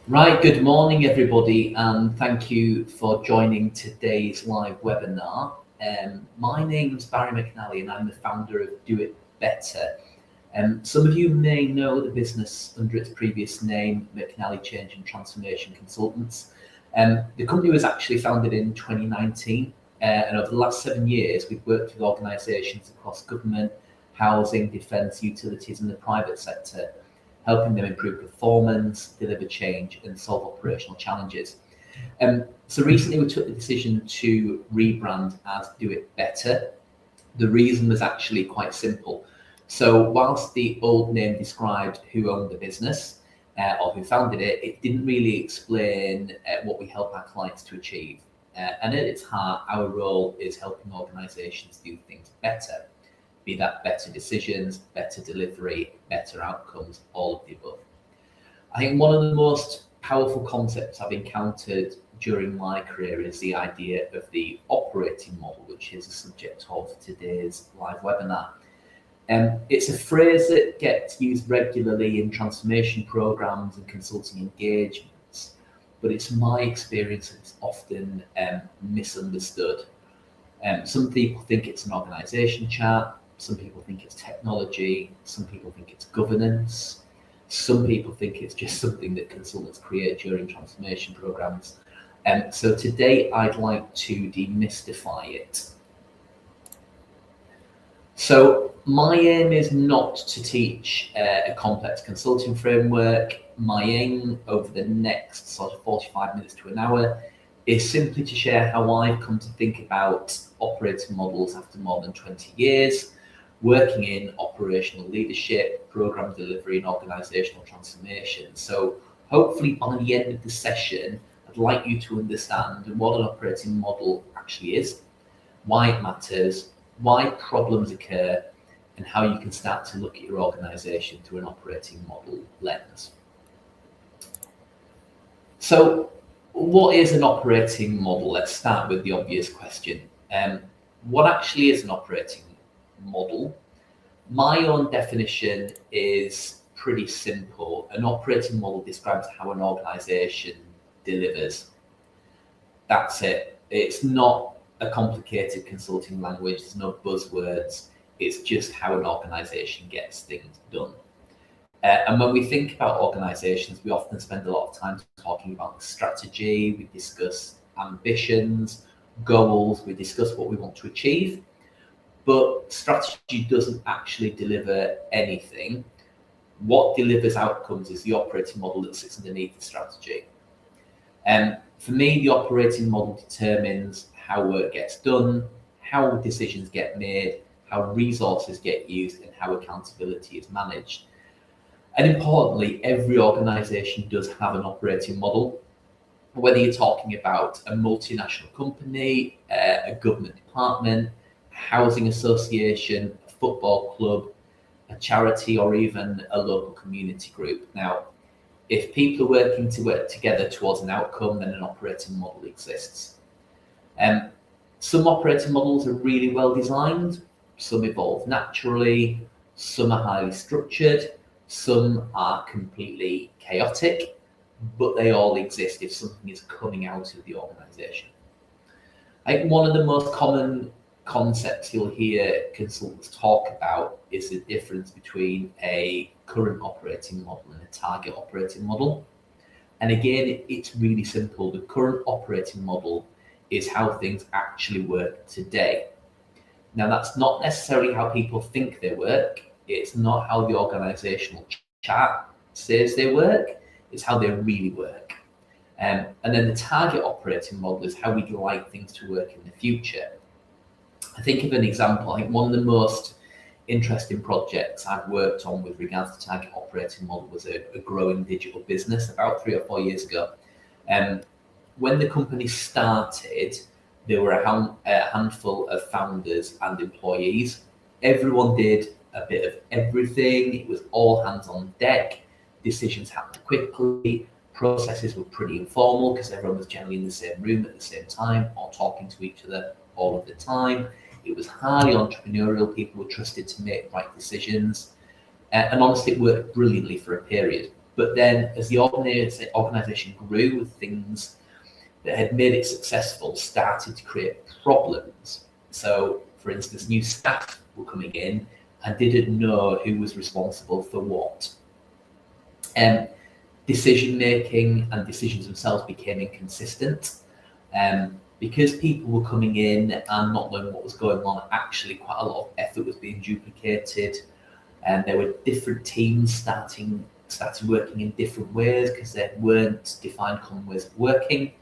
Right, good morning, everybody, and thank you for joining today's live webinar. My name's Barry McNally, and I'm the founder of Do It Better. Some of you may know the business under its previous name, McNally Change and Transformation Consultants. The company was actually founded in 2019, and over the last 7 years, we've worked with organisations across government, housing, defence, utilities, and the private sector, helping them improve performance, deliver change, and solve operational challenges. So recently we took the decision to rebrand as Do It Better. The reason was actually quite simple. So whilst the old name described who owned the business or who founded it, it didn't really explain what we help our clients to achieve. And at its heart, our role is helping organisations do things better, be that better decisions, better delivery, better outcomes, all of the above. I think one of the most powerful concepts I've encountered during my career is the idea of the operating model, which is the subject of today's live webinar. It's a phrase that gets used regularly in transformation programs and consulting engagements, but it's my experience that it's often misunderstood. Some people think it's an organisation chart, some people think it's technology, some people think it's governance, some people think it's just something that consultants create during transformation programs. So today I'd like to demystify it. So my aim is not to teach a complex consulting framework. My aim over the next sort of 45 minutes to an hour is simply to share how I've come to think about operating models after more than 20 years, working in operational leadership, program delivery, and organisational transformation. So hopefully by the end of the session, I'd like you to understand what an operating model actually is, why it matters, why problems occur, and how you can start to look at your organisation through an operating model lens. So what is an operating model? Let's start with the obvious question. What actually is an operating model? My own definition is pretty simple. An operating model describes how an organisation delivers. That's it. It's not a complicated consulting language. There's no buzzwords. It's just how an organisation gets things done. And when we think about organisations, we often spend a lot of time talking about strategy. We discuss ambitions, goals. We discuss what we want to achieve. But strategy doesn't actually deliver anything. What delivers outcomes is the operating model that sits underneath the strategy. For me, the operating model determines how work gets done, how decisions get made, how resources get used, and how accountability is managed. And importantly, every organisation does have an operating model. Whether you're talking about a multinational company, a government department, a housing association, a football club, a charity, or even a local community group. Now, if people are working to work together towards an outcome, then an operating model exists. Some operating models are really well designed, some evolve naturally, some are highly structured, some are completely chaotic, but they all exist if something is coming out of the organisation. I think one of the most common concepts you'll hear consultants talk about is the difference between a current operating model and a target operating model. And again, it's really simple. The current operating model is how things actually work today. Now, that's not necessarily how people think they work. It's not how the organisational chart says they work. It's how they really work. And then the target operating model is how we'd like things to work in the future. I think of an example. I think one of the most interesting projects I've worked on with regards to target operating model was a growing digital business about 3 or 4 years ago. When the company started, there were a handful of founders and employees. Everyone did a bit of everything. It was all hands on deck. Decisions happened quickly. Processes were pretty informal because everyone was generally in the same room at the same time or talking to each other all of the time. It was highly entrepreneurial. People were trusted to make right decisions. And honestly, it worked brilliantly for a period. But then as the organisation grew, things that had made it successful started to create problems. So, for instance, new staff were coming in and didn't know who was responsible for what. Decision making and decisions themselves became inconsistent. Because people were coming in and not knowing what was going on, actually quite a lot of effort was being duplicated, and there were different teams started working in different ways because there weren't defined common ways of working.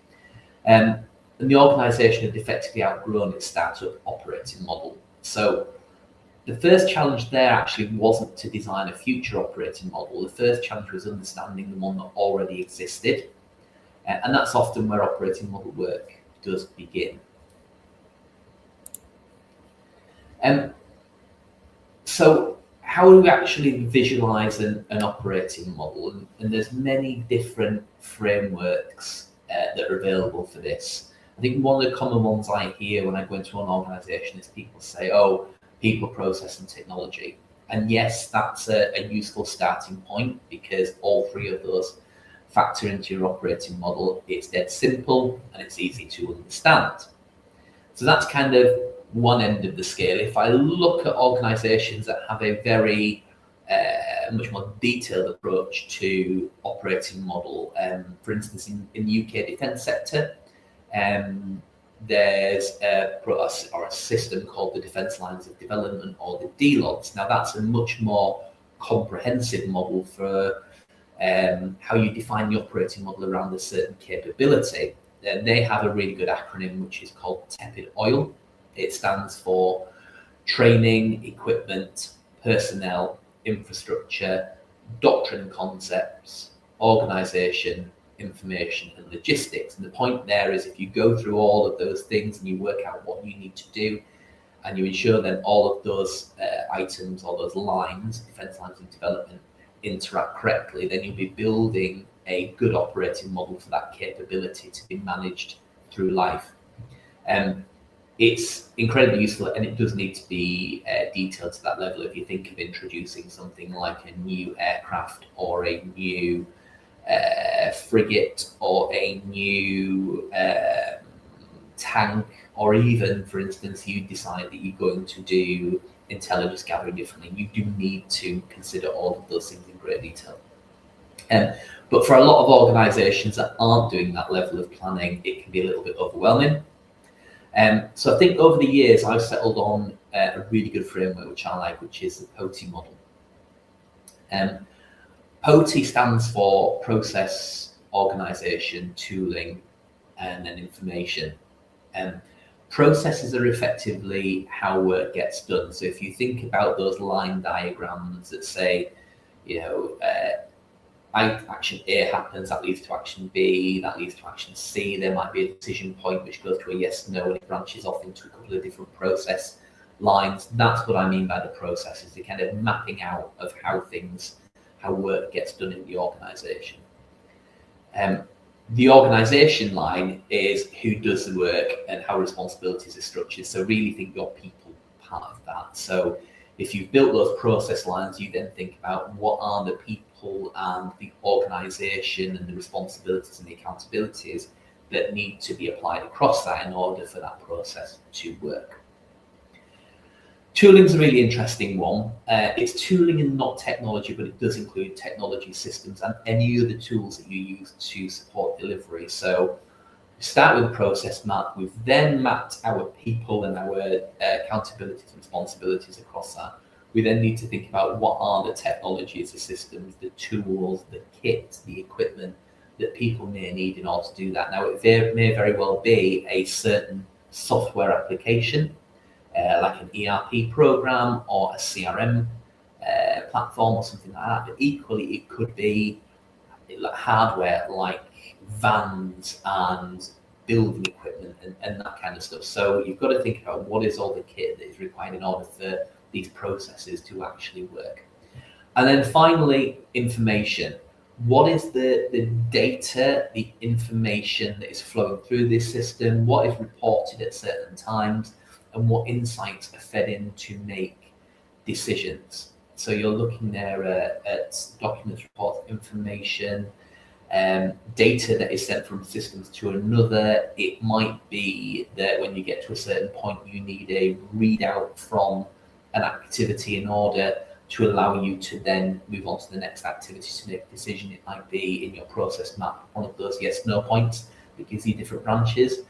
And the organisation had effectively outgrown its startup operating model. So the first challenge there actually wasn't to design a future operating model. The first challenge was understanding the one that already existed. And that's often where operating model work does begin. So how do we actually visualize an operating model? And there's many different frameworks that are available for this. I think one of the common ones I hear when I go into an organization is people say, oh, people, process and technology. And yes, that's a useful starting point because all three of those factor into your operating model. It's dead simple and it's easy to understand. So that's kind of one end of the scale. If I look at organizations that have a very much more detailed approach to operating model, for instance, in the UK defence sector, there's a system called the Defence Lines of Development, or the DLODs. Now that's a much more comprehensive model for how you define the operating model around a certain capability. And they have a really good acronym which is called TEPID OIL. It stands for Training, Equipment, Personnel, Infrastructure, Doctrine and Concepts, Organisation, Information and Logistics. And the point there is if you go through all of those things and you work out what you need to do and you ensure then all of those items or those lines, defence lines of development, interact correctly, then you'll be building a good operating model for that capability to be managed through life. It's incredibly useful, and it does need to be detailed to that level. If you think of introducing something like a new aircraft or a new frigate or a new tank, or even, for instance, you decide that you're going to do intelligence gathering differently, you do need to consider all of those things in great detail. But for a lot of organisations that aren't doing that level of planning, it can be a little bit overwhelming. So I think over the years, I've settled on a really good framework, which I like, which is the POTI model. POTI stands for Process, Organisation, Tooling, and then Information. Processes are effectively how work gets done. So if you think about those line diagrams that say, action A happens, that leads to action B, that leads to action C, there might be a decision point which goes to a yes, no, and it branches off into a couple of different process lines. That's what I mean by the processes, the kind of mapping out of how work gets done in the organisation. The organisation line is who does the work and how responsibilities are structured. So really think your people part of that. So if you've built those process lines, you then think about what are the people and the organisation and the responsibilities and the accountabilities that need to be applied across that in order for that process to work. Tooling is a really interesting one. It's tooling and not technology, but it does include technology, systems, and any other tools that you use to support delivery. So we start with a process map. We've then mapped our people and our accountabilities and responsibilities across that. We then need to think about what are the technologies, the systems, the tools, the kit, the equipment that people may need in order to do that. Now, it may very well be a certain software application, like an ERP program or a CRM platform or something like that. But equally, it could be hardware like vans and building equipment and that kind of stuff. So you've got to think about what is all the kit that is required in order for these processes to actually work. And then finally, information. What is the data, the information that is flowing through this system? What is reported at certain times? And what insights are fed in to make decisions? So you're looking there at documents, reports, information, data that is sent from systems to another. It might be that when you get to a certain point, you need a readout from an activity in order to allow you to then move on to the next activity to make a decision. It might be in your process map, one of those yes/no points that gives you different branches.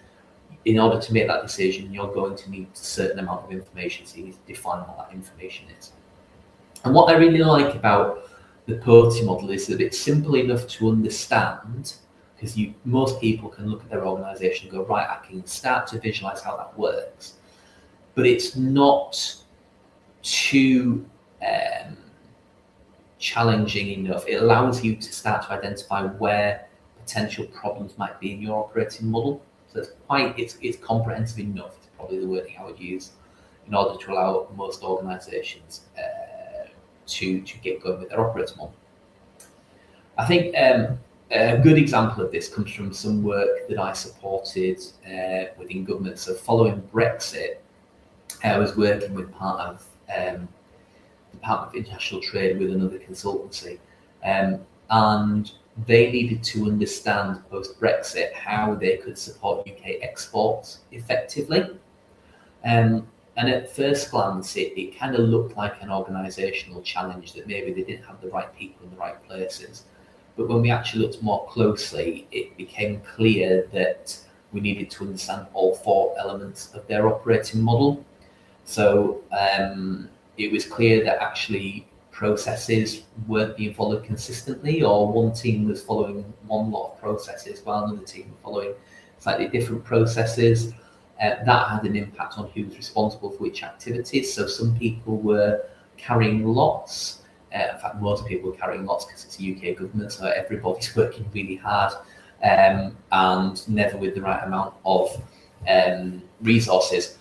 In order to make that decision, you're going to need a certain amount of information, so you need to define what that information is. And what I really like about the POTI model is that it's simple enough to understand, because most people can look at their organisation and go, right, I can start to visualise how that works, but it's not too challenging enough. It allows you to start to identify where potential problems might be in your operating model. So it's comprehensive enough, is probably the wording I would use, in order to allow most organisations to get going with their operating model. I think a good example of this comes from some work that I supported within government. So following Brexit, I was working with part of the Department of International Trade with another consultancy, and they needed to understand post-Brexit how they could support UK exports effectively. And at first glance, it kind of looked like an organisational challenge, that maybe they didn't have the right people in the right places. But when we actually looked more closely, it became clear that we needed to understand all four elements of their operating model. So it was clear that actually processes weren't being followed consistently, or one team was following one lot of processes while another team were following slightly different processes. That had an impact on who was responsible for which activities. So some people were carrying lots. In fact, most people were carrying lots because it's a UK government, so everybody's working really hard and never with the right amount of resources.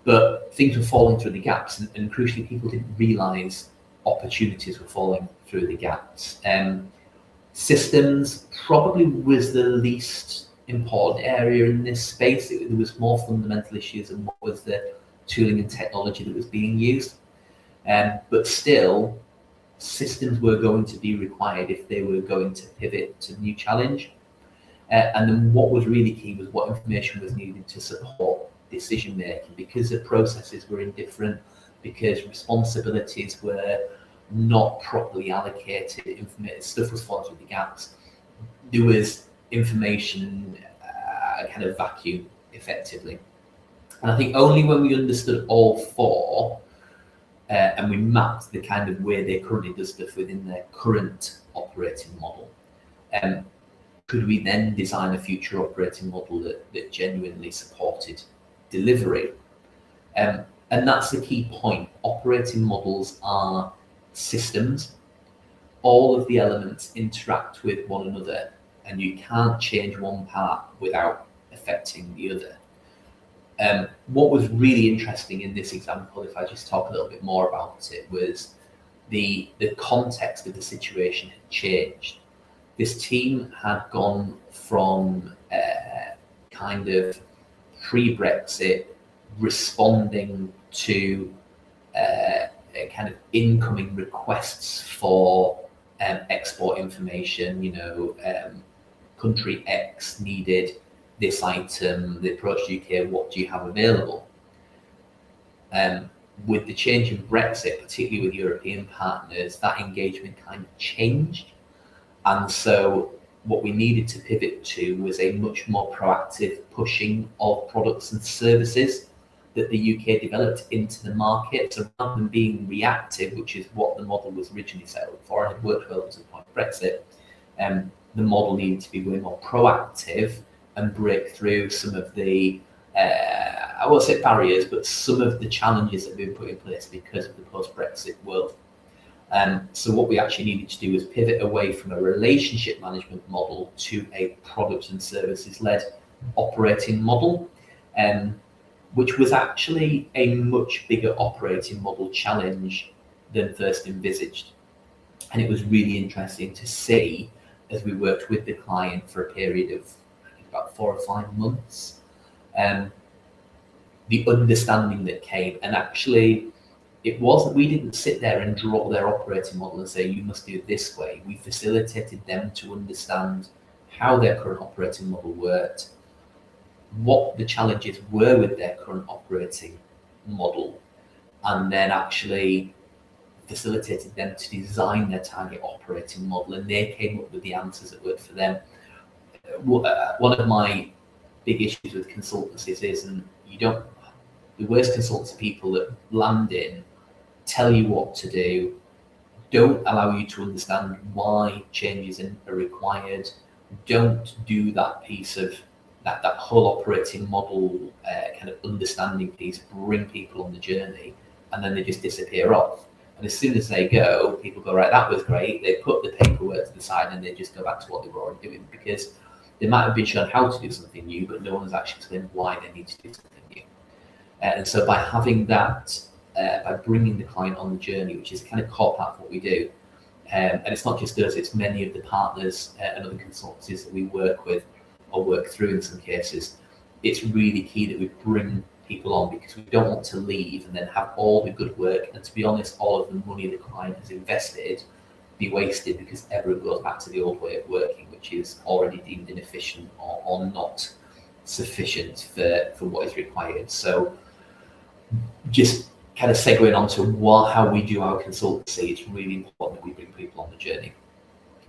But things were falling through the gaps, and crucially, people didn't realise opportunities were falling through the gaps. Systems probably was the least important area in this space. There was more fundamental issues and what was the tooling and technology that was being used. But still, systems were going to be required if they were going to pivot to new challenge. And then what was really key was what information was needed to support decision making, because the processes were indifferent, because responsibilities were not properly allocated, stuff was falling through the gaps. There was information kind of vacuum effectively. And I think only when we understood all four and we mapped the kind of way they currently do stuff within their current operating model, could we then design a future operating model that genuinely supported delivery. And that's the key point. Operating models are systems. All of the elements interact with one another, and you can't change one part without affecting the other. What was really interesting in this example, if I just talk a little bit more about it, was the context of the situation had changed. This team had gone from kind of pre-Brexit responding to kind of incoming requests for export information. Country X needed this item, they approached UK, what do you have available? With the change in Brexit, particularly with European partners, that engagement kind of changed. And so what we needed to pivot to was a much more proactive pushing of products and services that the UK developed into the market. So rather than being reactive, which is what the model was originally set up for and it worked well to the point of Brexit, the model needed to be way more proactive and break through some of the, I won't say barriers, but some of the challenges that have been put in place because of the post-Brexit world. So what we actually needed to do was pivot away from a relationship management model to a product and services-led operating model, which was actually a much bigger operating model challenge than first envisaged. And it was really interesting to see, as we worked with the client for a period of I think about 4 or 5 months, the understanding that came. And actually, it wasn't, we didn't sit there and draw their operating model and say, you must do it this way. We facilitated them to understand how their current operating model worked, what the challenges were with their current operating model, and then actually facilitated them to design their target operating model, and they came up with the answers that worked for them. One of my big issues with consultancies is, and the worst consultancy people that land in tell you what to do, don't allow you to understand why changes are required, don't do that piece of that whole operating model kind of understanding piece, bring people on the journey, and then they just disappear off. And as soon as they go, people go, right, that was great. They put the paperwork to the side and they just go back to what they were already doing, because they might have been shown how to do something new, but no one's actually explained why they need to do something new. And so by having that, by bringing the client on the journey, which is kind of core part of what we do, and it's not just us, it's many of the partners and other consultancies that we work with or work through in some cases, it's really key that we bring people on, because we don't want to leave and then have all the good work, and to be honest, all of the money the client has invested be wasted because everyone goes back to the old way of working, which is already deemed inefficient or not sufficient for what is required. So just kind of segueing onto how we do our consultancy, it's really important that we bring people on the journey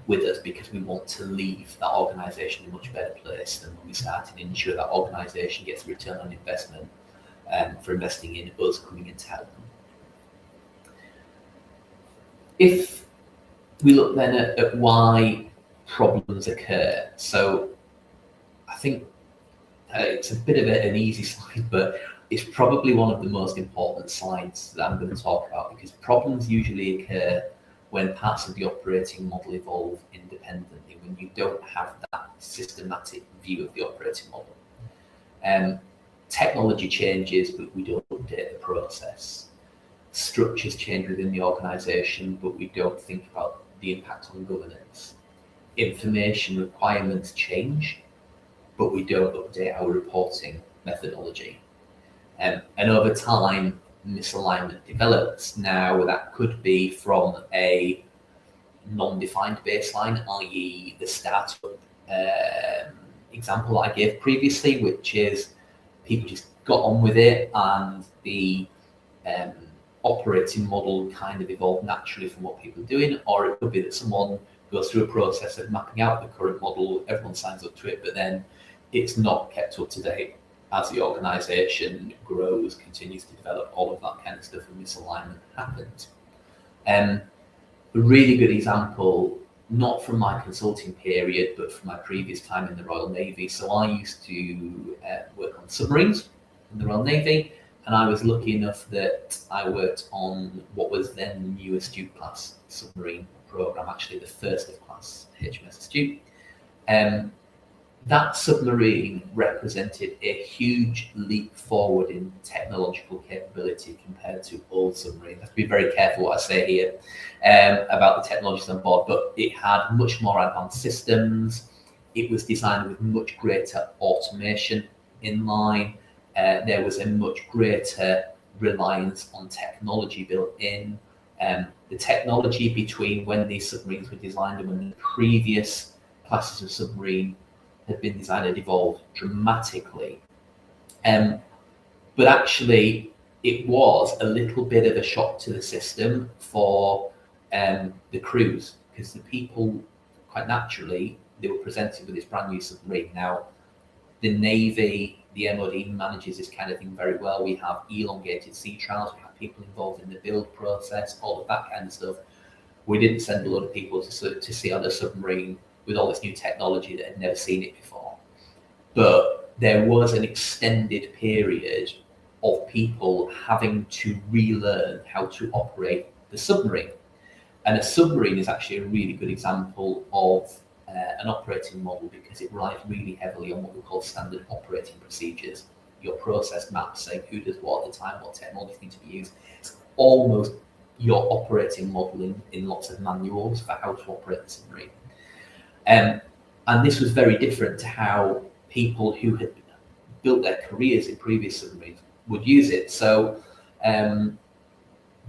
with us, because we want to leave that organisation in a much better place than when we started, and ensure that organisation gets a return on investment for investing in us coming in to help them. If we look then at why problems occur, so I think it's a bit of an easy slide, but it's probably one of the most important slides that I'm going to talk about, because problems usually occur when parts of the operating model evolve independently, when you don't have that systematic view of the operating model. Technology changes, but we don't update the process. Structures change within the organisation, but we don't think about the impact on governance. Information requirements change, but we don't update our reporting methodology. And over time, misalignment develops. Now, that could be from a non-defined baseline, i.e. the startup example I gave previously, which is people just got on with it and the operating model kind of evolved naturally from what people are doing, or it could be that someone goes through a process of mapping out the current model, everyone signs up to it, but then it's not kept up to date as the organisation grows, continues to develop, all of that kind of stuff, and misalignment happens. A really good example, not from my consulting period, but from my previous time in the Royal Navy. So I used to work on submarines in the Royal Navy, and I was lucky enough that I worked on what was then the new Astute class submarine programme, actually the first of class HMS Astute. That submarine represented a huge leap forward in technological capability compared to old submarines. I have to be very careful what I say here about the technologies on board, but it had much more advanced systems. It was designed with much greater automation in line. There was a much greater reliance on technology built in. The technology between when these submarines were designed and when the previous classes of submarine had been designed and evolved dramatically. But actually, it was a little bit of a shock to the system for the crews, because the people, quite naturally, they were presented with this brand new submarine. Now, the Navy, the MOD manages this kind of thing very well. We have elongated sea trials, we have people involved in the build process, all of that kind of stuff. We didn't send a lot of people to see on a submarine with all this new technology that had never seen it before. But there was an extended period of people having to relearn how to operate the submarine. And a submarine is actually a really good example of an operating model, because it relies really heavily on what we call standard operating procedures. Your process maps saying who does what at the time, what technologies need to be used. It's almost your operating model in lots of manuals for how to operate the submarine. And this was very different to how people who had built their careers in previous submarines would use it. So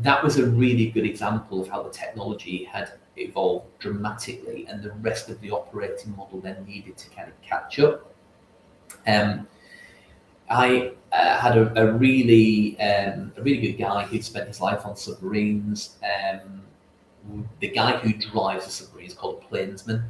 that was a really good example of how the technology had evolved dramatically, and the rest of the operating model then needed to kind of catch up. I had a really good guy who'd spent his life on submarines. The guy who drives the submarine is called a planesman,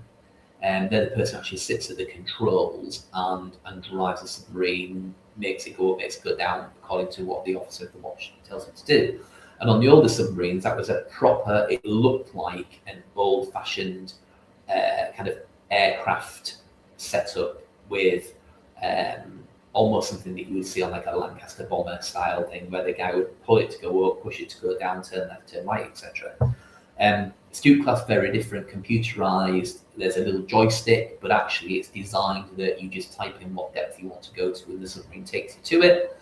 and they're the person who actually sits at the controls and drives the submarine, makes it go down according to what the officer of the watch tells him to do. And on the older submarines, that was it looked like an old-fashioned kind of aircraft setup with almost something that you would see on like a Lancaster bomber style thing, where the guy would pull it to go up, push it to go down, turn left, turn right, etc. Astute class, very different, computerized. There's a little joystick, but actually it's designed that you just type in what depth you want to go to, and the submarine takes you to it.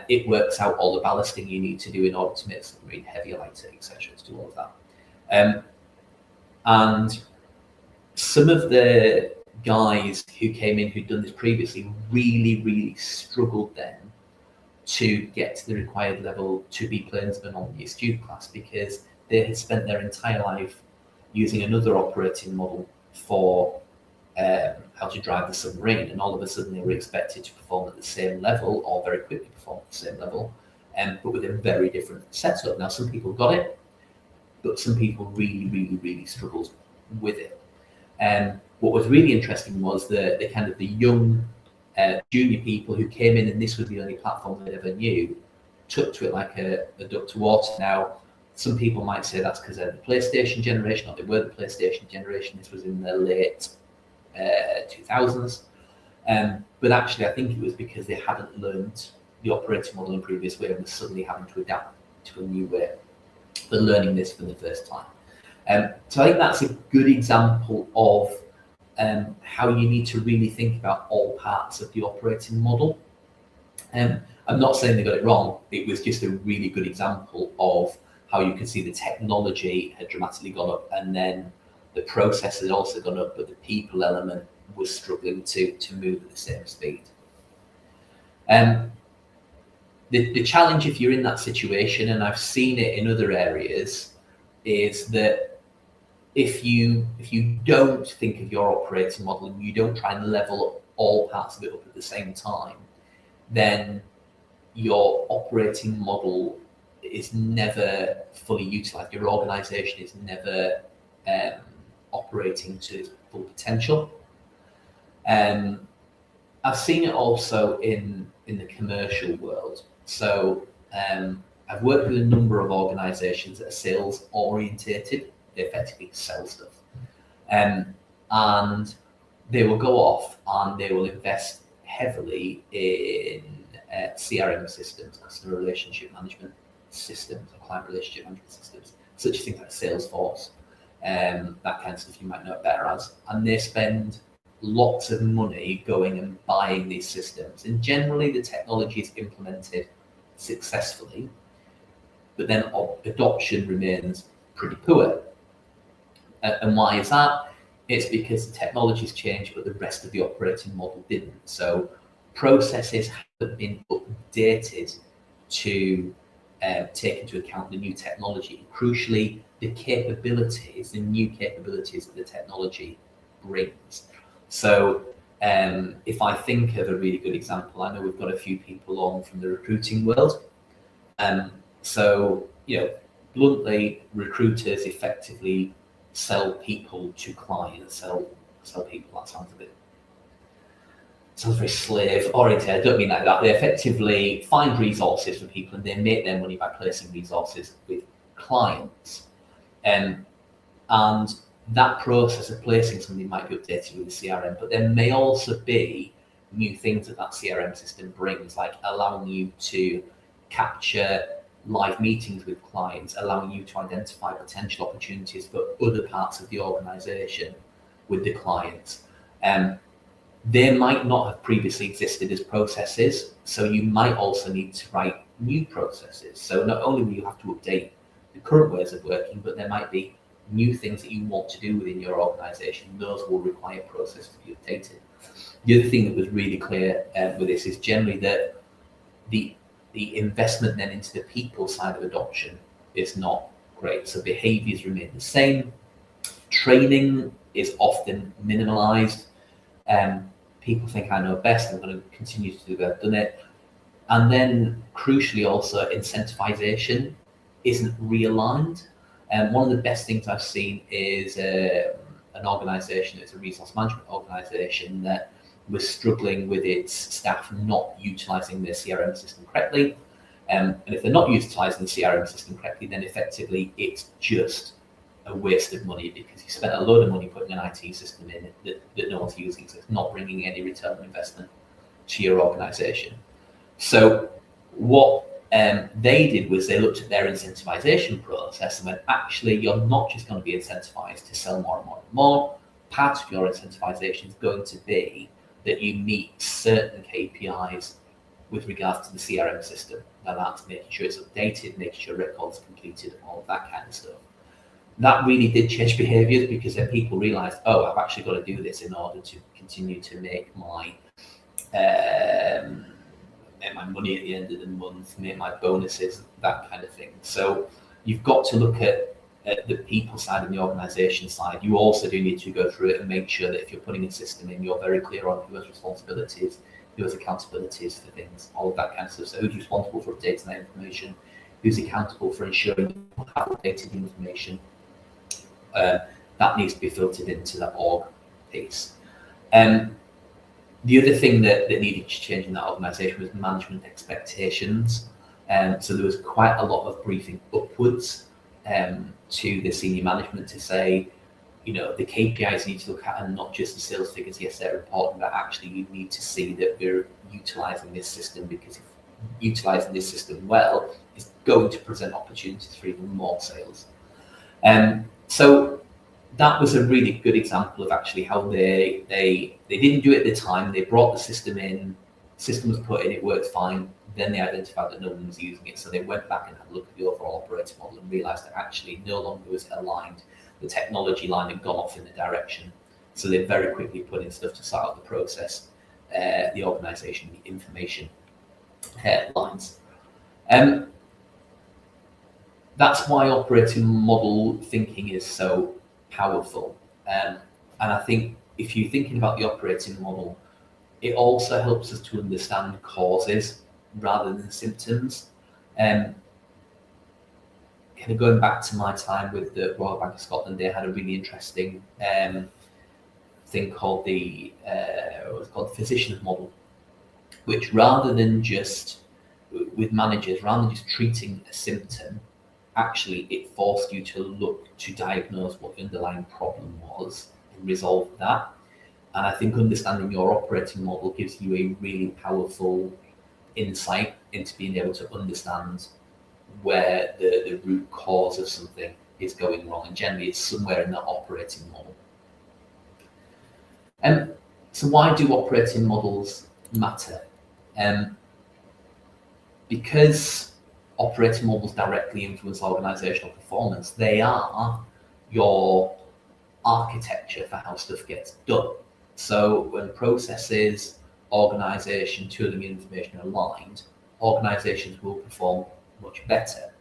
It works out all the ballasting you need to do in order to make the submarine heavier, lighter, etc. to do all of that. And some of the guys who came in who'd done this previously really struggled then to get to the required level to be planesmen on the Astute class, because they had spent their entire life using another operating model for how to drive the submarine, and all of a sudden they were expected to perform at the same level, or very quickly perform at the same level, but with a very different setup. Now, some people got it, but some people really struggled with it. What was really interesting was the kind of the young junior people who came in, and this was the only platform they ever knew, took to it like a duck to water. Now, some people might say that's because they're the PlayStation generation, or they were the PlayStation generation. This was in the late 2000s. But actually, I think it was because they hadn't learned the operating model in a previous way and were suddenly having to adapt to a new way. They're learning this for the first time. So I think that's a good example of how you need to really think about all parts of the operating model. I'm not saying they got it wrong. It was just a really good example of how you could see the technology had dramatically gone up, and then the process had also gone up, but the people element was struggling to move at the same speed. The challenge, if you're in that situation, and I've seen it in other areas, is that if you don't think of your operating model and you don't try and level up all parts of it up at the same time, then your operating model is never fully utilized. Your organization is never operating to its full potential. I've seen it also in the commercial world. So I've worked with a number of organizations that are sales orientated. They effectively sell stuff. And they will go off and they will invest heavily in CRM systems, customer relationship management systems, or client relationship management systems, such as things like Salesforce, that kind of stuff you might know it better as. And they spend lots of money going and buying these systems. And generally the technology is implemented successfully, but then adoption remains pretty poor. And why is that? It's because the technology's changed, but the rest of the operating model didn't. So processes haven't been updated to take into account the new technology. Crucially, the new capabilities that the technology brings. So if I think of a really good example, I know we've got a few people on from the recruiting world. So, bluntly, recruiters effectively sell people to clients, sell people, that sounds very slave oriented. I don't mean like that. They effectively find resources for people and they make their money by placing resources with clients. And that process of placing something might be updated with the CRM, but there may also be new things that CRM system brings, like allowing you to capture live meetings with clients, allowing you to identify potential opportunities for other parts of the organization with the clients. They might not have previously existed as processes, so you might also need to write new processes. So not only will you have to update the current ways of working, but there might be new things that you want to do within your organization. Those will require processes to be updated. The other thing that was really clear with this is generally that the investment then into the people side of adoption is not great. So behaviours remain the same. Training is often minimalised. People think I know best, I'm going to continue to do what I've done it. And then crucially also incentivization isn't realigned. And one of the best things I've seen is an organisation, it's a resource management organisation that was struggling with its staff not utilising their CRM system correctly. And if they're not utilising the CRM system correctly, then effectively it's just a waste of money because you spent a load of money putting an IT system in that no one's using, so it's not bringing any return on investment to your organisation. So what they did was they looked at their incentivization process and went, actually, you're not just going to be incentivized to sell more and more and more. Part of your incentivization is going to be that you meet certain KPIs with regards to the CRM system. Now that's making sure it's updated, making sure records are completed, all of that kind of stuff. That really did change behaviours because then people realised, oh, I've actually got to do this in order to continue to make my money at the end of the month, make my bonuses, that kind of thing. So you've got to look at the people side and the organisation side. You also do need to go through it and make sure that if you're putting a system in, you're very clear on who has responsibilities, who has accountabilities for things, all of that kind of stuff. So who's responsible for updating that information, who's accountable for ensuring people have updated the information. That needs to be filtered into that org piece. The other thing that needed to change in that organisation was management expectations. So there was quite a lot of briefing upwards to the senior management to say, you know, the KPIs you need to look at are not just the sales figures. Yes, they're important, but actually you need to see that we're utilising this system, because if utilising this system well is going to present opportunities for even more sales. So that was a really good example of actually how they didn't do it at the time. They brought the system in, system was put in, it worked fine. Then they identified that no one was using it. So they went back and had a look at the overall operating model and realized that actually no longer was it aligned. The technology line had gone off in the direction. So they very quickly put in stuff to start out the process, the organization, the information lines. That's why operating model thinking is so powerful. And I think if you're thinking about the operating model, it also helps us to understand causes rather than symptoms. Kind of going back to my time with the Royal Bank of Scotland, they had a really interesting thing called the physician's model, which rather than just with managers, rather than just treating a symptom, actually it forced you to look to diagnose what the underlying problem was and resolve that. And I think understanding your operating model gives you a really powerful insight into being able to understand where the root cause of something is going wrong. And generally it's somewhere in the operating model. So why do operating models matter? Because operating models directly influence organizational performance. They are your architecture for how stuff gets done. So when processes, organization, tooling, and information are aligned, organizations will perform much better.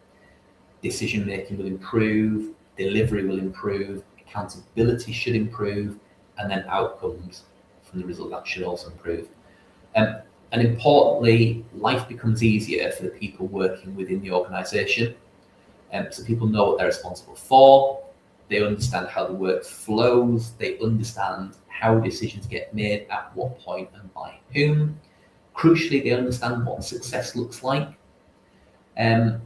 Decision making will improve, delivery will improve, accountability should improve, and then outcomes from the result that should also improve. And importantly, life becomes easier for the people working within the organisation. So people know what they're responsible for, they understand how the work flows, they understand how decisions get made, at what point and by whom. Crucially, they understand what success looks like. I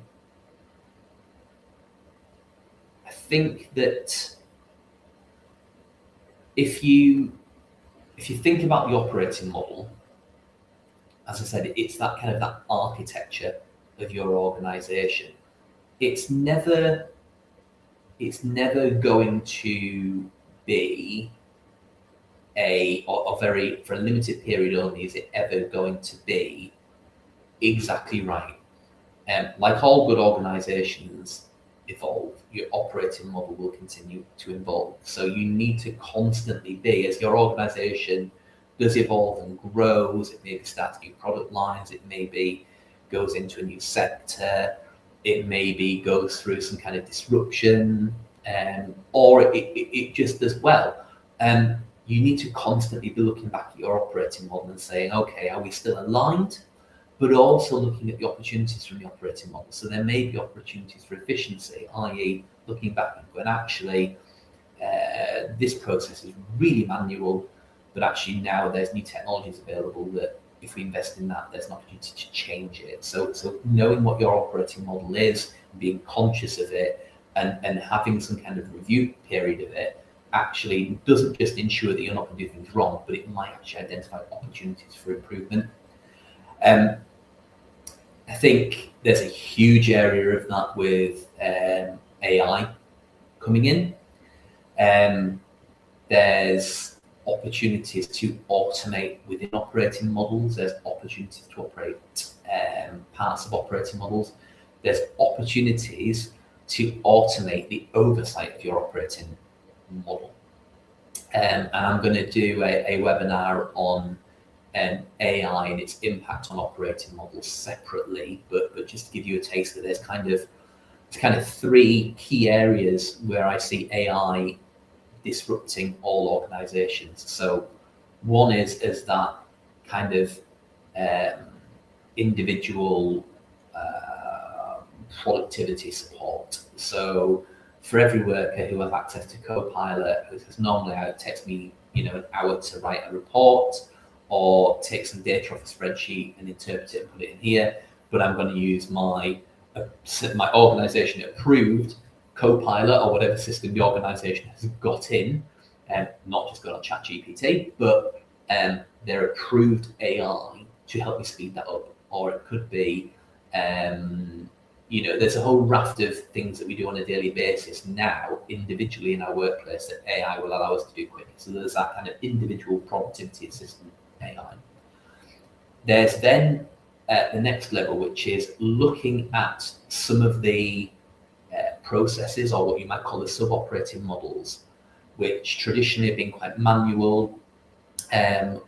think that if you think about the operating model, as I said, it's that kind of that architecture of your organisation. It's never going to be for a limited period only, is it ever going to be exactly right. Like all good organisations evolve, your operating model will continue to evolve. So you need to constantly be, as your organisation does evolve and grows, it may be starting new product lines, it may be goes into a new sector, it maybe goes through some kind of disruption, or it just does well. You need to constantly be looking back at your operating model and saying, okay, are we still aligned? But also looking at the opportunities from the operating model. So there may be opportunities for efficiency, i.e. looking back and going, actually, this process is really manual, but actually now there's new technologies available that if we invest in that, there's an opportunity to change it. So knowing what your operating model is, being conscious of it, and having some kind of review period of it actually doesn't just ensure that you're not going to do things wrong, but it might actually identify opportunities for improvement. I think there's a huge area of that with AI coming in. There's opportunities to automate within operating models. There's opportunities to operate parts of operating models. There's opportunities to automate the oversight of your operating model. And I'm going to do a webinar on AI and its impact on operating models separately, but just to give you a taste of there's kind of three key areas where I see AI disrupting all organizations. So one is that kind of individual productivity support. So for every worker who has access to Copilot, who says normally it takes me an hour to write a report or take some data off a spreadsheet and interpret it and put it in here, but I'm going to use my organization approved Copilot or whatever system the organization has got in, not just got on ChatGPT, but their approved AI to help me speed that up. Or it could be, there's a whole raft of things that we do on a daily basis now, individually in our workplace, that AI will allow us to do quicker. So there's that kind of individual productivity assistant AI. There's then the next level, which is looking at some of the processes, or what you might call the sub-operating models, which traditionally have been quite manual,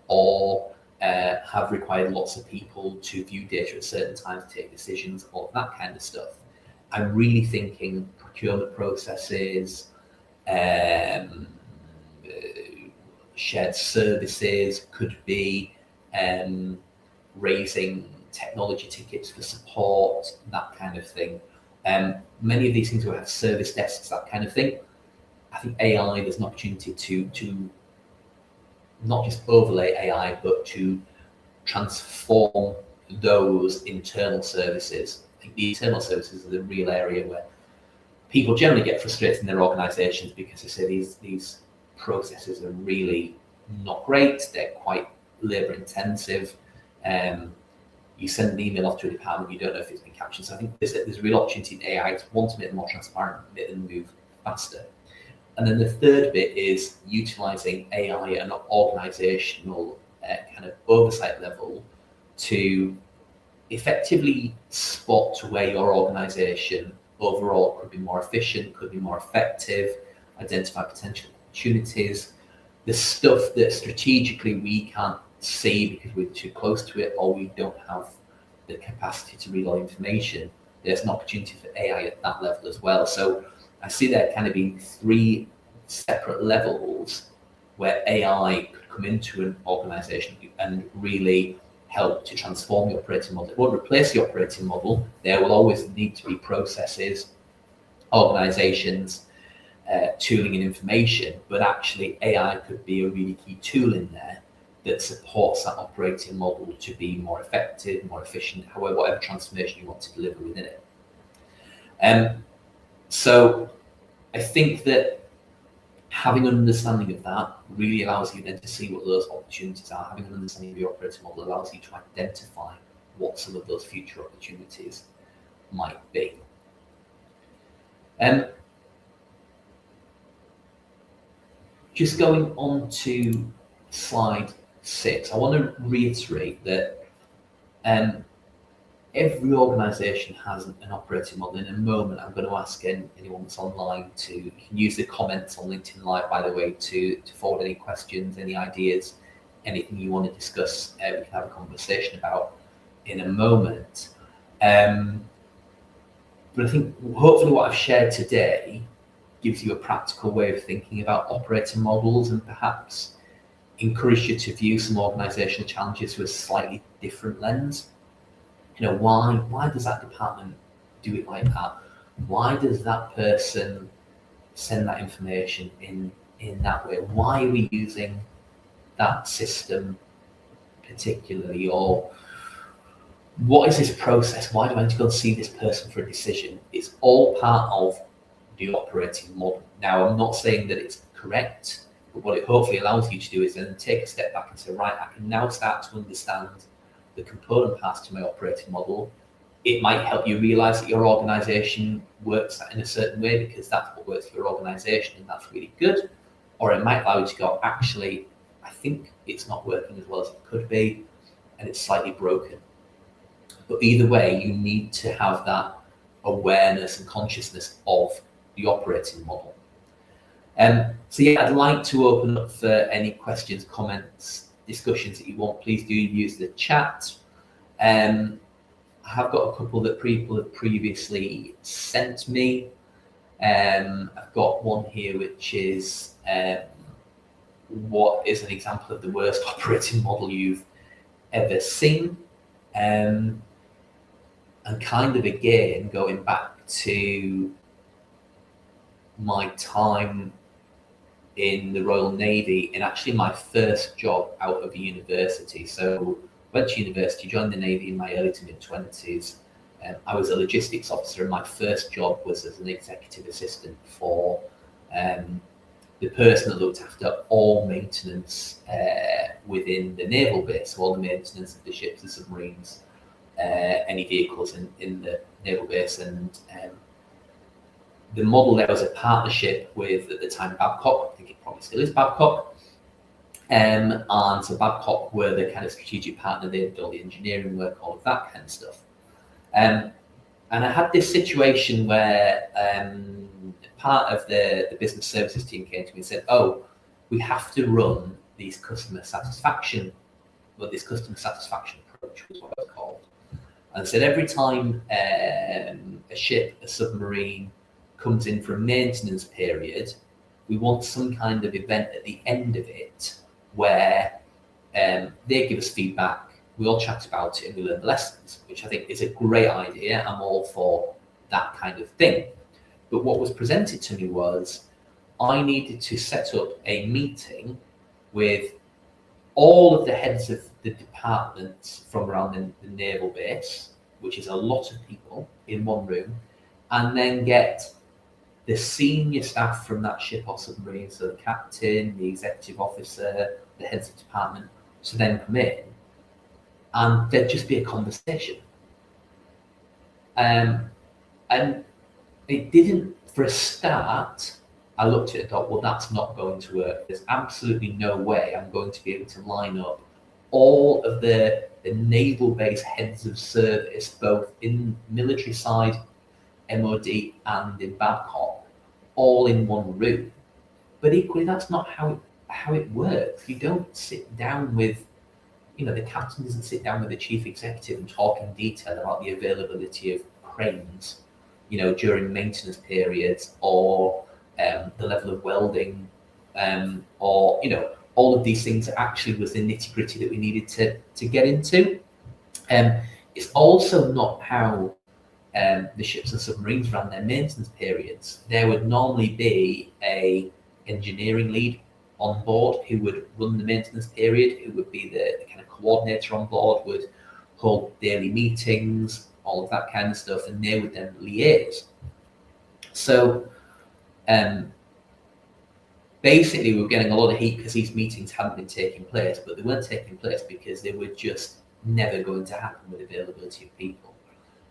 or have required lots of people to view data at certain times, take decisions, all that kind of stuff. I'm really thinking procurement processes, shared services, could be raising technology tickets for support, that kind of thing. Many of these things will have service desks, that kind of thing. I think AI, there's an opportunity to not just overlay AI, but to transform those internal services. I think the internal services are the real area where people generally get frustrated in their organizations because they say these processes are really not great, they're quite labor intensive. You send an email off to a department, you don't know if it's been captured. So I think there's a real opportunity in AI to want to make them more transparent, make them move faster. And then the third bit is utilizing AI at an organizational kind of oversight level to effectively spot where your organization overall could be more efficient, could be more effective, identify potential opportunities, the stuff that strategically we can't see because we're too close to it or we don't have the capacity to read all information. There's an opportunity for AI at that level as well. So I see there kind of being three separate levels where AI could come into an organization and really help to transform the operating model. It won't replace the operating model. There will always need to be processes, organizations, tooling and information, but actually AI could be a really key tool in there that supports that operating model to be more effective, more efficient, however, whatever transformation you want to deliver within it. So I think that having an understanding of that really allows you then to see what those opportunities are. Having an understanding of your operating model allows you to identify what some of those future opportunities might be. Just going on to slide 6, I want to reiterate that every organisation has an operating model. In a moment, I'm going to ask anyone that's online to, you can use the comments on LinkedIn Live, by the way, to forward any questions, any ideas, anything you want to discuss, we can have a conversation about in a moment. But I think hopefully what I've shared today gives you a practical way of thinking about operating models, and perhaps encourage you to view some organisational challenges through a slightly different lens. Why does that department do it like that? Why does that person send that information in that way? Why are we using that system particularly? Or what is this process? Why do I need to go and see this person for a decision? It's all part of the operating model. Now, I'm not saying that it's correct, but what it hopefully allows you to do is then take a step back and say, right, I can now start to understand the component parts to my operating model. It might help you realize that your organization works in a certain way because that's what works for your organization and that's really good. Or it might allow you to go, actually, I think it's not working as well as it could be and it's slightly broken. But either way, you need to have that awareness and consciousness of the operating model. So yeah, I'd like to open up for any questions, comments, discussions that you want. Please do use the chat. I have got a couple that people have previously sent me. I've got one here which is what is an example of the worst operating model you've ever seen? And kind of again going back to my time in the Royal Navy and actually my first job out of university. So went to university, joined the Navy in my early to mid 20s. I was a logistics officer and my first job was as an executive assistant for the person that looked after all maintenance within the naval base, so all the maintenance of the ships, the submarines, any vehicles in the naval base. And the model there was a partnership with, at the time, Babcock. I think it probably still is Babcock. And so Babcock were the kind of strategic partner. They did all the engineering work, all of that kind of stuff. And I had this situation where part of the business services team came to me and said, "Oh, we have to run this customer satisfaction approach," was what it was called. And said every time a ship, a submarine comes in for a maintenance period, we want some kind of event at the end of it where they give us feedback, we all chat about it and we learn the lessons, which I think is a great idea. I'm all for that kind of thing. But what was presented to me was I needed to set up a meeting with all of the heads of the departments from around the naval base, which is a lot of people in one room, and then get the senior staff from that ship or submarine, so the captain, the executive officer, the heads of department, to then come in, and there'd just be a conversation. And it didn't, for a start, I looked at it and thought, well, that's not going to work. There's absolutely no way I'm going to be able to line up all of the naval base heads of service, both in military side, MOD, and in Babcock, all in one room. But equally, that's not how it works. You don't sit down with, the captain doesn't sit down with the chief executive and talk in detail about the availability of cranes, during maintenance periods, or the level of welding, or all of these things that actually was the nitty gritty that we needed to get into. It's also not how the ships and submarines ran their maintenance periods. There would normally be a engineering lead on board who would run the maintenance period, who would be the kind of coordinator on board, would hold daily meetings, all of that kind of stuff, and they would then liaise. So basically we were getting a lot of heat because these meetings hadn't been taking place, but they weren't taking place because they were just never going to happen with availability of people.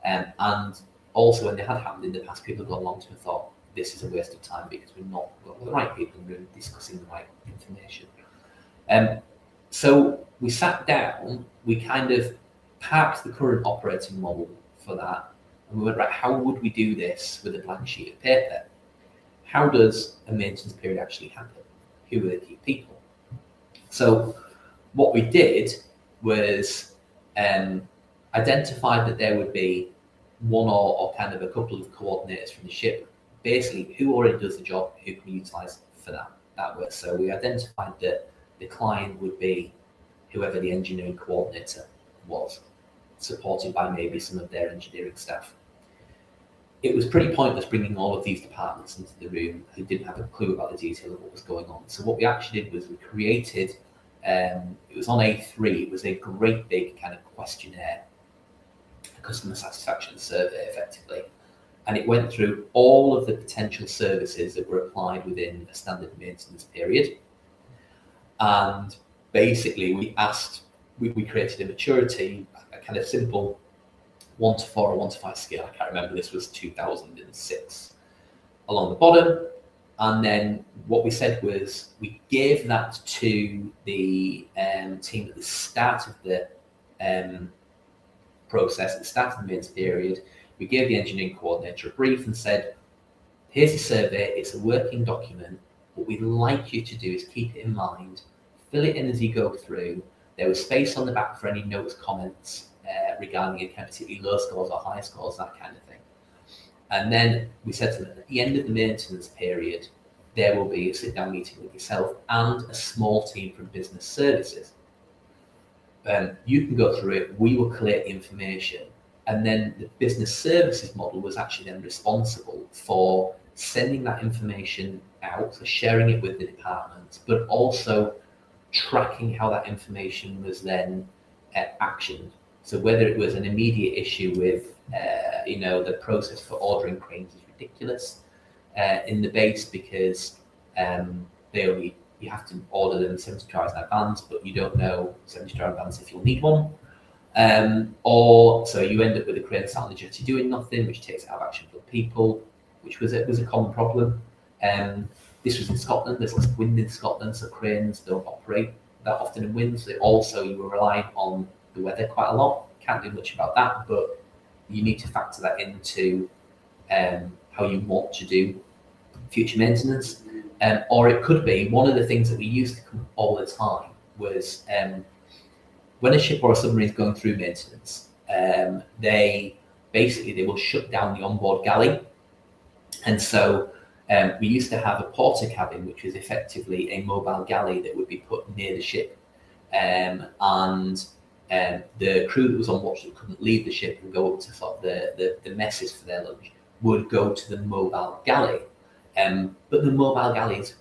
And also when they had happened in the past, people had gone along to and thought, this is a waste of time because we're not got the right people in the room discussing the right information. So we sat down, we kind of parked the current operating model for that, and we went, right, how would we do this with a blank sheet of paper? How does a maintenance period actually happen? Who are the key people? So what we did was identify that there would be one or kind of a couple of coordinators from the ship, basically who already does the job, who can utilise for that work. So we identified that the client would be whoever the engineering coordinator was, supported by maybe some of their engineering staff. It was pretty pointless bringing all of these departments into the room who didn't have a clue about the detail of what was going on. So what we actually did was we created, it was on A3, it was a great big kind of questionnaire, a customer satisfaction survey effectively. And it went through all of the potential services that were applied within a standard maintenance period. And basically we created a maturity, a kind of simple 1 to 4 or 1 to 5 scale. I can't remember, this was 2006 along the bottom. And then what we said was we gave that to the team at the start of the process, at the start of the maintenance period. We gave the engineering coordinator a brief and said, here's a survey, it's a working document. What we'd like you to do is keep it in mind, fill it in as you go through. There was space on the back for any notes, comments regarding any kind of particularly low scores or high scores, that kind of thing. And then we said to them, at the end of the maintenance period, there will be a sit-down meeting with yourself and a small team from business services. You can go through it, we will collect the information. And then the business services model was actually then responsible for sending that information out, so sharing it with the departments, but also tracking how that information was then actioned. So whether it was an immediate issue with, the process for ordering cranes is ridiculous in the base because you have to order them 72 hours in advance, but you don't know 72 hours in advance if you'll need one. Or so you end up with a crane sat on the jetty doing nothing, which takes out of action for people, which was a common problem. This was in Scotland. There's lots of wind in Scotland, so cranes don't operate that often in wind. So also you were relying on the weather quite a lot. Can't do much about that, but you need to factor that into how you want to do future maintenance. Or it could be one of the things that we used to come up all the time was when a ship or a submarine is going through maintenance, they will shut down the onboard galley. And so we used to have a porter cabin, which was effectively a mobile galley that would be put near the ship. And the crew that was on watch that couldn't leave the ship and go up to sort of the messes for their lunch would go to the mobile galley. But the mobile galleys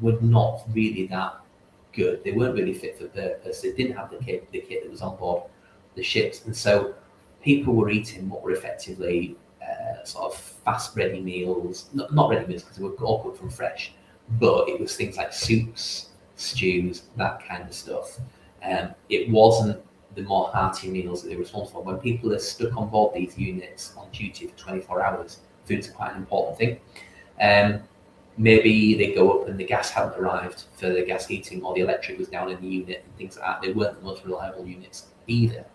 were not really that good. They weren't really fit for purpose. They didn't have the kit that was on board the ships. And so people were eating what were effectively sort of fast ready meals, not ready meals because they were all cooked from fresh, but it was things like soups, stews, that kind of stuff. It wasn't the more hearty meals that they were responsible for. When people are stuck on board these units on duty for 24 hours, food's quite an important thing. Maybe they go up and the gas hadn't arrived for the gas heating, or the electric was down in the unit and things like that. They weren't the most reliable units either.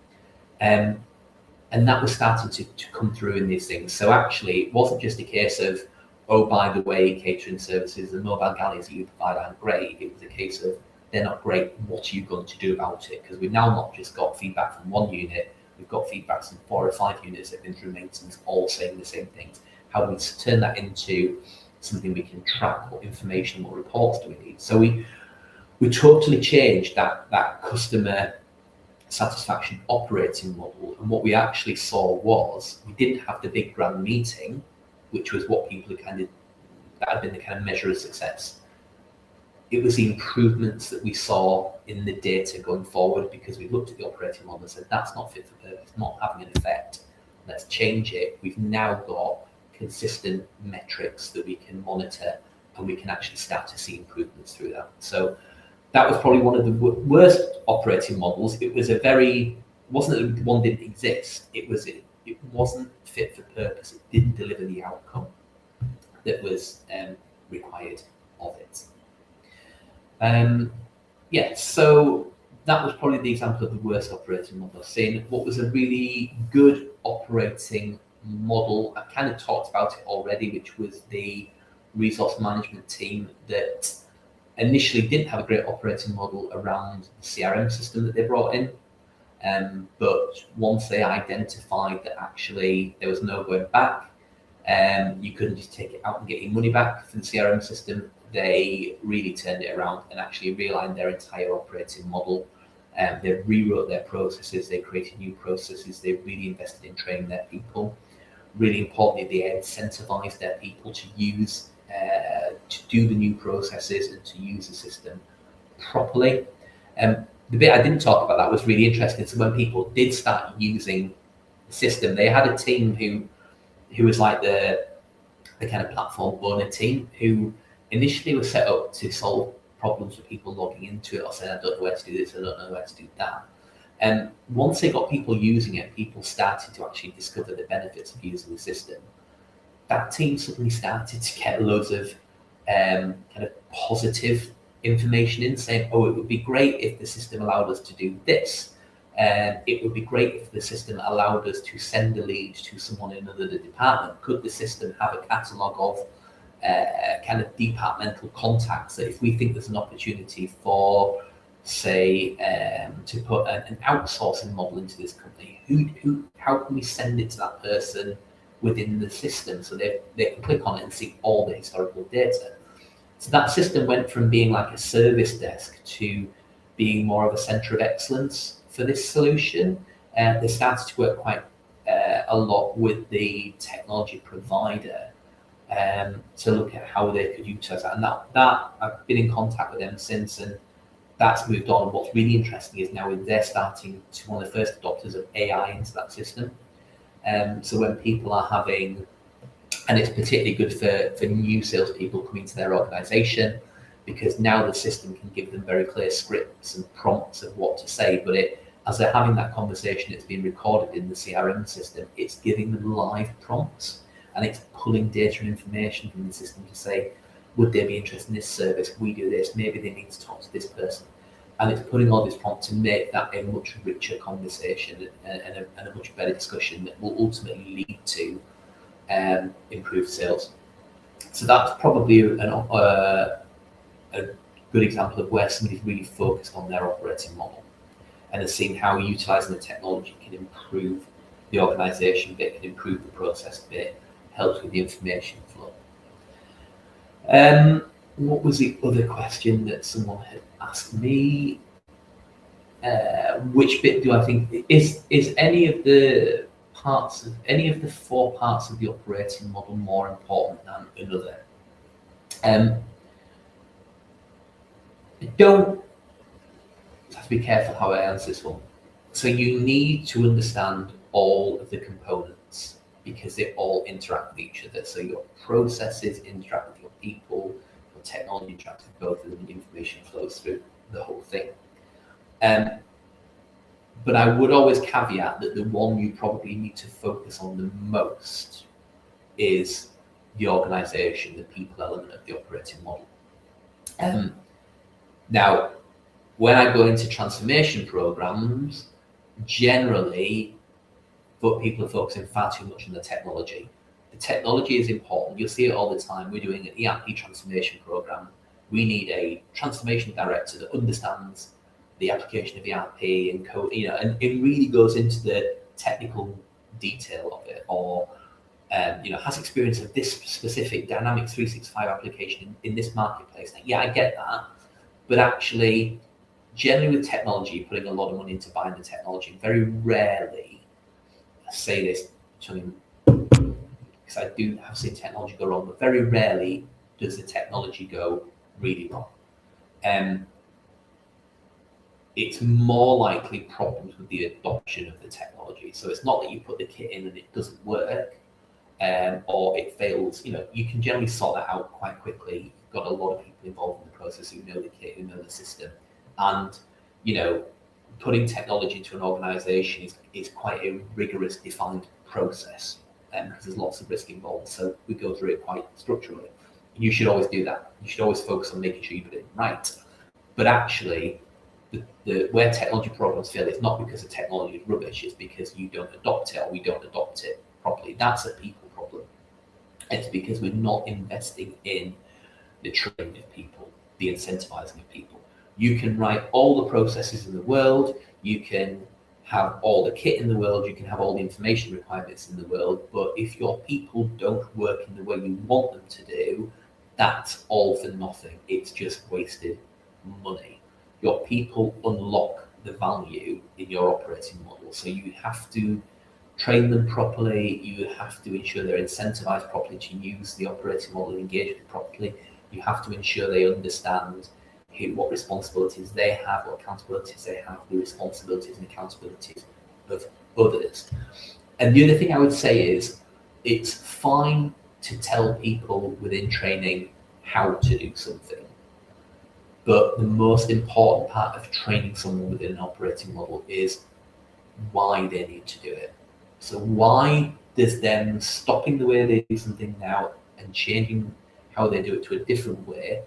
And that was starting to come through in these things. So actually, it wasn't just a case of, oh, by the way, catering services and mobile galleys that you provide aren't great. It was a case of, they're not great, what are you going to do about it? Because we've now not just got feedback from one unit, we've got feedback from 4 or 5 units that have been through maintenance, all saying the same things. How do we turn that into something we can track, what information, what reports do we need? So we totally changed that customer satisfaction operating model. And what we actually saw was we didn't have the big grand meeting, which was what people that had been the kind of measure of success. It was the improvements that we saw in the data going forward, because we looked at the operating model and said, that's not fit for purpose, not having an effect. Let's change it. We've now got consistent metrics that we can monitor, and we can actually start to see improvements through that. So that was probably one of the worst operating models. It was wasn't that one didn't exist. It wasn't fit for purpose. It didn't deliver the outcome that was required of it. So that was probably the example of the worst operating model I've seen. What was a really good operating model, I kind of talked about it already, which was the resource management team that initially didn't have a great operating model around the CRM system that they brought in. But once they identified that actually there was no going back, you couldn't just take it out and get your money back from the CRM system, they really turned it around and actually realigned their entire operating model. They rewrote their processes, they created new processes, they really invested in training their people. Really importantly, they incentivized their people to use, to do the new processes and to use the system properly. The bit I didn't talk about that was really interesting. So when people did start using the system, they had a team who was like the kind of platform owner team, who initially was set up to solve problems with people logging into it or saying, I don't know where to do this, I don't know where to do that. And once they got people using it, people started to actually discover the benefits of using the system. That team suddenly started to get loads of kind of positive information in, saying, oh, it would be great if the system allowed us to do this. It would be great if the system allowed us to send a lead to someone in another department. Could the system have a catalogue of kind of departmental contacts that if we think there's an opportunity for, say, to put an outsourcing model into this company, how can we send it to that person within the system so they can click on it and see all the historical data? So that system went from being like a service desk to being more of a center of excellence for this solution. They started to work quite a lot with the technology provider to look at how they could utilize that. And that I've been in contact with them since, and that's moved on. And what's really interesting is now they're starting to one of the first adopters of AI into that system. So when people are having, and it's particularly good for new salespeople coming to their organization, because now the system can give them very clear scripts and prompts of what to say, but as they're having that conversation, it's being recorded in the CRM system, it's giving them live prompts, and it's pulling data and information from the system to say, would they be interested in this service? We do this, maybe they need to talk to this person. And it's putting all this prompt to make that a much richer conversation and a much better discussion that will ultimately lead to improved sales. So that's probably a good example of where somebody's really focused on their operating model and has seen how utilising the technology can improve the organisation bit, can improve the process bit, helps with the information flow. What was the other question that someone had asked me? Which bit do I think is any of the parts of any of the 4 parts of the operating model more important than another? I have to be careful how I answer this one. So you need to understand all of the components because they all interact with each other. So your processes interact with your people, your technology interacts with both of them, and information flows through the whole thing. But I would always caveat that the one you probably need to focus on the most is the organisation, the people element of the operating model. Now, when I go into transformation programs, generally, but people are focusing far too much on the technology. The technology is important. You'll see it all the time. We're doing an ERP transformation program. We need a transformation director that understands the application of ERP and code, and it really goes into the technical detail of it, or has experience of this specific Dynamics 365 application in this marketplace. Yeah, I get that, but actually, generally with technology, you're putting a lot of money into buying the technology. Very rarely, I say this because I do have seen technology go wrong, but very rarely does the technology go really wrong. It's more likely problems with the adoption of the technology. So it's not that you put the kit in and it doesn't work, or it fails. You can generally sort that out quite quickly. You've got a lot of people involved in the process who know the kit, who know the system, and putting technology into an organisation is quite a rigorous, defined process, because there's lots of risk involved. So we go through it quite structurally. You should always do that. You should always focus on making sure you put it right. But actually, where technology programs fail, it's not because the technology is rubbish, it's because you don't adopt it or we don't adopt it properly. That's a people problem. It's because we're not investing in the training of people, the incentivizing of people. You can write all the processes in the world, you can have all the kit in the world, you can have all the information requirements in the world, but if your people don't work in the way you want them to do, that's all for nothing. It's just wasted money. Your people unlock the value in your operating model. So you have to train them properly. You have to ensure they're incentivized properly to use the operating model and engage with it properly. You have to ensure they understand what responsibilities they have, what accountabilities they have, the responsibilities and accountabilities of others. And the other thing I would say is it's fine to tell people within training how to do something. But the most important part of training someone within an operating model is why they need to do it. So why does them stopping the way they do something now and changing how they do it to a different way,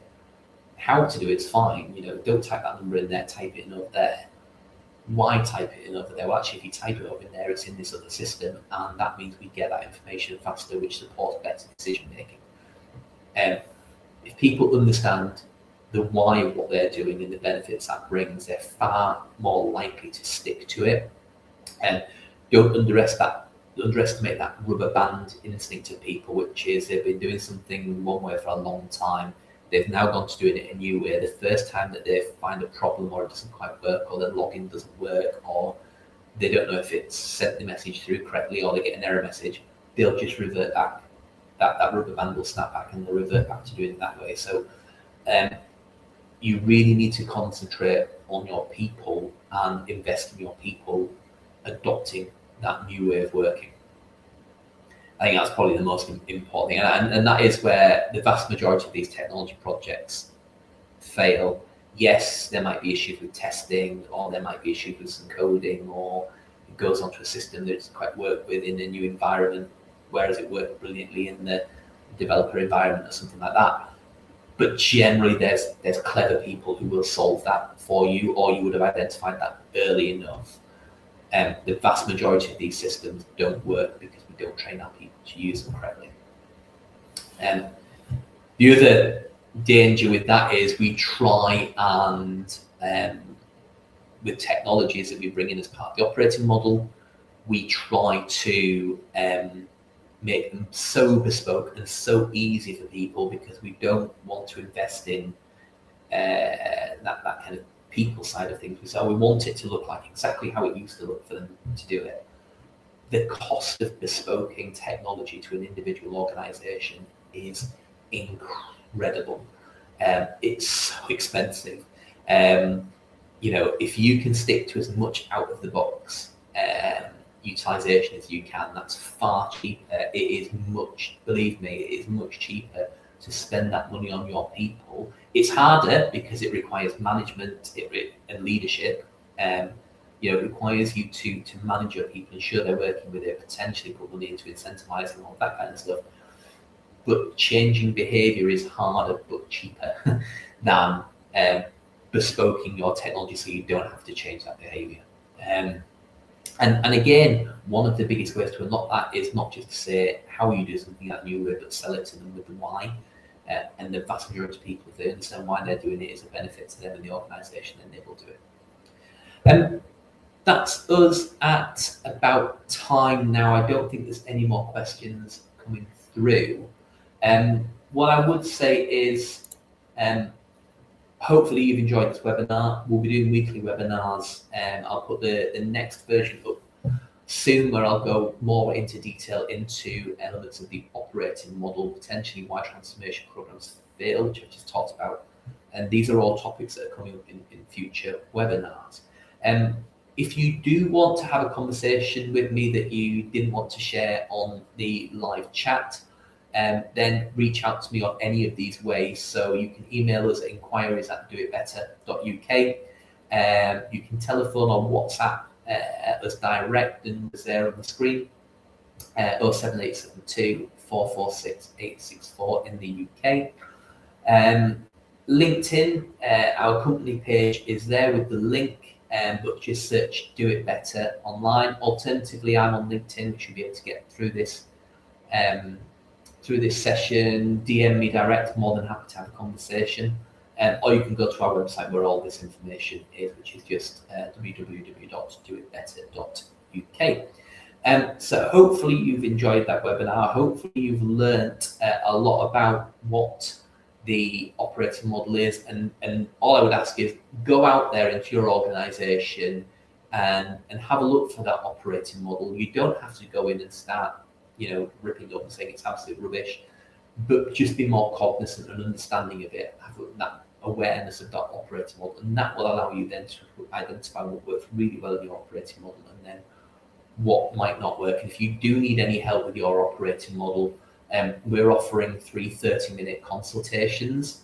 how to do it's fine, don't type that number in there, type it in over there. Why type it in over there? Well, actually, if you type it over in there, it's in this other system, and that means we get that information faster, which supports better decision making. If people understand the why of what they're doing and the benefits that brings, they're far more likely to stick to it. And don't underestimate that rubber band instinct of people, which is they've been doing something one way for a long time. They've now gone to doing it a new way. The first time that they find a problem or it doesn't quite work or their login doesn't work or they don't know if it's sent the message through correctly or they get an error message, they'll just revert back. That rubber band will snap back and they'll revert back to doing it that way. So you really need to concentrate on your people and invest in your people adopting that new way of working. I think that's probably the most important thing. And that is where the vast majority of these technology projects fail. Yes, there might be issues with testing, or there might be issues with some coding, or it goes onto a system that doesn't quite work with in a new environment, whereas it worked brilliantly in the developer environment or something like that. But generally, there's clever people who will solve that for you, or you would have identified that early enough. The vast majority of these systems don't work because we don't train our people to use them correctly. The other danger with that is we try and, with technologies that we bring in as part of the operating model, we try to make them so bespoke and so easy for people because we don't want to invest in that kind of people side of things. So we want it to look like exactly how it used to look for them to do it. The cost of bespoking technology to an individual organization is incredible. It's so expensive. If you can stick to as much out of the box utilization as you can, that's far cheaper. Believe me, it is much cheaper to spend that money on your people. It's harder because it requires management and leadership. It requires you to manage your people, ensure they're working with it, potentially put money into incentivizing, all that kind of stuff. But changing behavior is harder but cheaper than bespoking your technology so you don't have to change that behavior. And again, one of the biggest ways to unlock that is not just to say how you do something that new way, but sell it to them with the why. And the vast majority of people, if they understand why they're doing it is a benefit to them and the organisation, then they will do it. That's us at about time now. I don't think there's any more questions coming through. What I would say is, hopefully you've enjoyed this webinar. We'll be doing weekly webinars, and I'll put the next version up soon where I'll go more into detail into elements of the operating model, potentially why transformation programs fail, which I just talked about. And these are all topics that are coming up in future webinars. If you do want to have a conversation with me that you didn't want to share on the live chat, then reach out to me on any of these ways. So you can email us at inquiries@doitbetter.uk. You can telephone or WhatsApp us direct, and it's there on the screen, 07872 446 864 in the UK. LinkedIn, our company page is there with the link, but just search Do It Better online. Alternatively, I'm on LinkedIn, which you'll be able to get through this session. DM me direct, more than happy to have a conversation. or you can go to our website where all this information is, which is just www.doitbetter.uk. So hopefully you've enjoyed that webinar. Hopefully you've learnt a lot about what the operating model is, and all I would ask is go out there into your organisation and have a look for that operating model. You don't have to go in and start, ripping it up and saying it's absolute rubbish, but just be more cognizant and understanding of it, have that awareness of that operating model, and that will allow you then to identify what works really well in your operating model and then what might not work. And if you do need any help with your operating model, we're offering 3 30-minute consultations,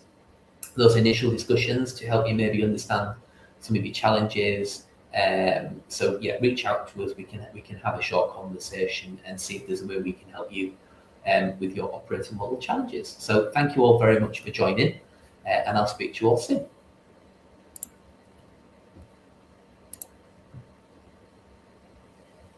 those initial discussions to help you maybe understand some of your challenges. So yeah, reach out to us. We can have a short conversation and see if there's a way we can help you with your operating model challenges. So thank you all very much for joining, and I'll speak to you all soon.